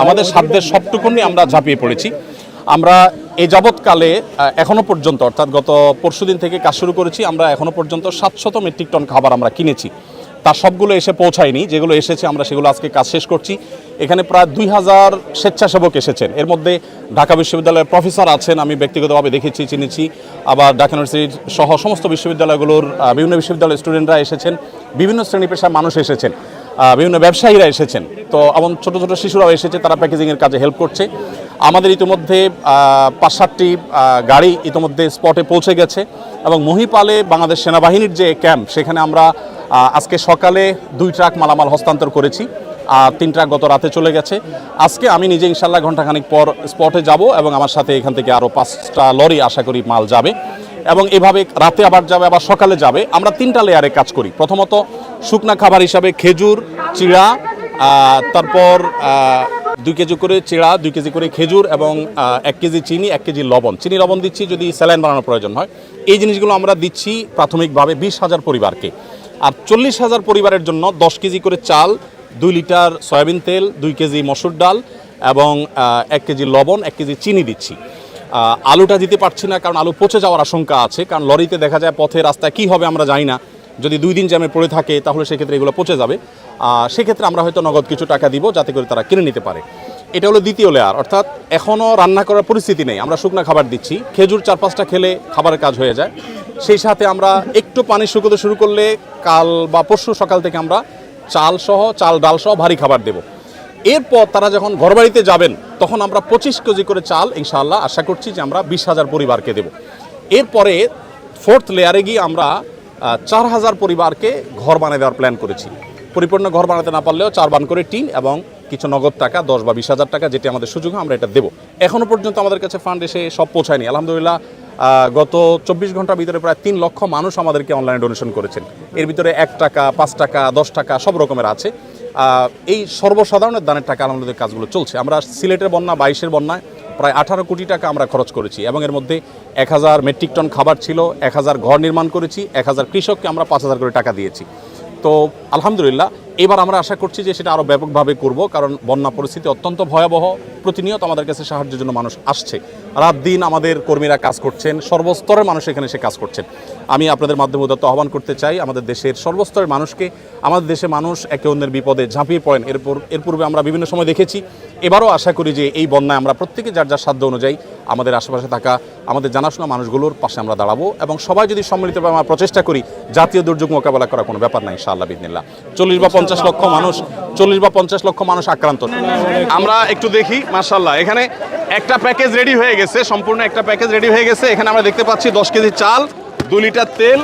আমাদের সাধ্যের সবটুকুনি আমরা ঝাঁপিয়ে পড়েছি। আমরা এই যাবৎকালে এখনও পর্যন্ত অর্থাৎ গত পরশুদিন থেকে কাজ শুরু করেছি, আমরা এখনও পর্যন্ত 700 মেট্রিক টন খাবার আমরা কিনেছি। তার সবগুলো এসে পৌঁছায়নি, যেগুলো এসেছে আমরা সেগুলো আজকে কাজ শেষ করছি। এখানে প্রায় 2000 স্বেচ্ছাসেবক এসেছেন, এর মধ্যে ঢাকা বিশ্ববিদ্যালয়ের প্রফেসর আছেন, আমি ব্যক্তিগতভাবে দেখেছি চিনেছি, আবার ঢাকা ইউনিভার্সিটি সহ সমস্ত বিশ্ববিদ্যালয়গুলোর বিভিন্ন বিশ্ববিদ্যালয়ের স্টুডেন্টরা এসেছেন, বিভিন্ন শ্রেণী পেশার মানুষ এসেছেন, বিভিন্ন ব্যবসায়ীরা এসেছেন, তো এবং ছোটো ছোটো শিশুরাও এসেছে, তারা প্যাকেজিংয়ের কাজে হেল্প করছে। আমাদের ইতিমধ্যে 5-7টি গাড়ি ইতিমধ্যে স্পটে পৌঁছে গেছে এবং মহিপালে বাংলাদেশ সেনাবাহিনীর যে ক্যাম্প, সেখানে আমরা আজকে সকালে 2 ট্রাক মালামাল হস্তান্তর করেছি, আর 3 ট্রাক গত রাতে চলে গেছে। আজকে আমি নিজে ইনশাল্লাহ ঘণ্টাখানিক পর স্পটে যাব এবং আমার সাথে এখান থেকে আরও 5টা লরি আশা করি মাল যাবে এবং এভাবে রাতে আবার যাবে, আবার সকালে যাবে। আমরা 3টা লেয়ারে কাজ করি। প্রথমত শুকনা খাবার হিসাবে খেজুর, চিড়া, তারপর 2 কেজি করে চিড়া, 2 কেজি করে খেজুর এবং 1 কেজি চিনি, 1 কেজি লবণ। চিনি লবণ দিচ্ছি যদি স্যালাইন বানানোর প্রয়োজন হয়। এই জিনিসগুলো আমরা দিচ্ছি প্রাথমিকভাবে 20,000 পরিবারকে। আর 40,000 পরিবারের জন্য 10 কেজি করে চাল, 2 লিটার সয়াবিন তেল, 2 কেজি মসুর ডাল এবং 1 কেজি লবণ, 1 কেজি চিনি দিচ্ছি। আলুটা দিতে পারছি না কারণ আলু পচে যাওয়ার আশঙ্কা আছে, কারণ লরিতে দেখা যায় পথে রাস্তায় কী হবে আমরা জানি না, যদি 2 দিন জ্যামে পড়ে থাকে তাহলে সেক্ষেত্রে এগুলো পচে যাবে। সেক্ষেত্রে আমরা হয়তো নগদ কিছু টাকা দিব যাতে করে তারা কিনে নিতে পারে। এটা হলো দ্বিতীয় লেয়ার, অর্থাৎ এখনও রান্না করার পরিস্থিতি নেই, আমরা শুকনা খাবার দিচ্ছি। খেজুর 4-5টা খেলে খাবারের কাজ হয়ে যায়। সেই সাথে আমরা একটু পানি শুকোতে শুরু করলে কাল বা পরশু সকাল থেকে আমরা চাল ডাল সহ ভারী খাবার দেব। এরপর তারা যখন ঘরবাড়িতে যাবেন তখন আমরা 25 কেজি করে চাল ইনশাআল্লাহ আশা করছি যে আমরা 20,000 পরিবারকে দেব। এরপরে 4th লেয়ারে গিয়ে আমরা 4,000 পরিবারকে ঘর বানিয়ে দেওয়ার প্ল্যান করেছি। পরিপূর্ণ ঘর বানাতে না পারলেও 4 বান করে টিন এবং কিছু নগদ টাকা 10 বা 20,000 টাকা, যেটি আমাদের সুযোগ আমরা এটা দেবো। এখনও পর্যন্ত আমাদের কাছে ফান্ড এসে সব পৌঁছায়নি। আলহামদুলিল্লাহ গত 24 ঘন্টার ভিতরে প্রায় 3 লক্ষ মানুষ আমাদেরকে অনলাইনে ডোনেশন করেছেন। এর ভিতরে 1 টাকা, 5 টাকা, 10 টাকা সব রকমের আছে। এই সর্বসাধারণের দানের টাকা আলহামদুলিল্লাহ কাজগুলো চলছে। আমরা সিলেটের বন্যা 22-এর বন্যায় প্রায় 18 কোটি টাকা আমরা খরচ করেছি এবং এর মধ্যে 1000 মেট্রিক টন খাবার ছিল, 1000 ঘর নির্মাণ করেছি, 1000 কৃষককে আমরা 5,000 করে টাকা দিয়েছি। তো আলহামদুলিল্লাহ এবার আমরা আশা করছি যে সেটা আরও ব্যাপকভাবে করব, কারণ বন্যা পরিস্থিতি অত্যন্ত ভয়াবহ। প্রতিনিয়ত আমাদের কাছে সাহায্যের জন্য মানুষ আসছে, রাত দিন আমাদের কর্মীরা কাজ করছেন, সর্বস্তরের মানুষ এখানে এসে কাজ করছেন। আমি আপনাদের মাধ্যমে উদাত্ত আহ্বান করতে চাই আমাদের দেশের সর্বস্তরের মানুষকে। আমাদের দেশে মানুষ একে অন্যের বিপদে ঝাঁপিয়ে পড়েন, এর পূর্বে আমরা বিভিন্ন সময় দেখেছি। এবারও আশা করি যে এই বন্যায় আমরা প্রত্যেকে যার যার সাধ্য অনুযায়ী আমাদের আশেপাশে থাকা আমাদের জানাশোনা মানুষগুলোর পাশে আমরা দাঁড়াবো এবং সবাই যদি সম্মিলিতভাবে আমরা প্রচেষ্টা করি, জাতীয় দুর্যোগ মোকাবেলা করার কোনো ব্যাপার নাই ইনশাআল্লাহ বিদিনিল্লাহ। 40 বা 50 লক্ষ মানুষ আক্রান্ত। আমরা একটু দেখি, মাশাআল্লাহ এখানে একটা প্যাকেজ রেডি হয়ে গেছে, সম্পূর্ণ একটা প্যাকেজ রেডি হয়ে গেছে। এখানে আমরা দেখতে পাচ্ছি 10 কেজি চাল, 2 লিটার তেল,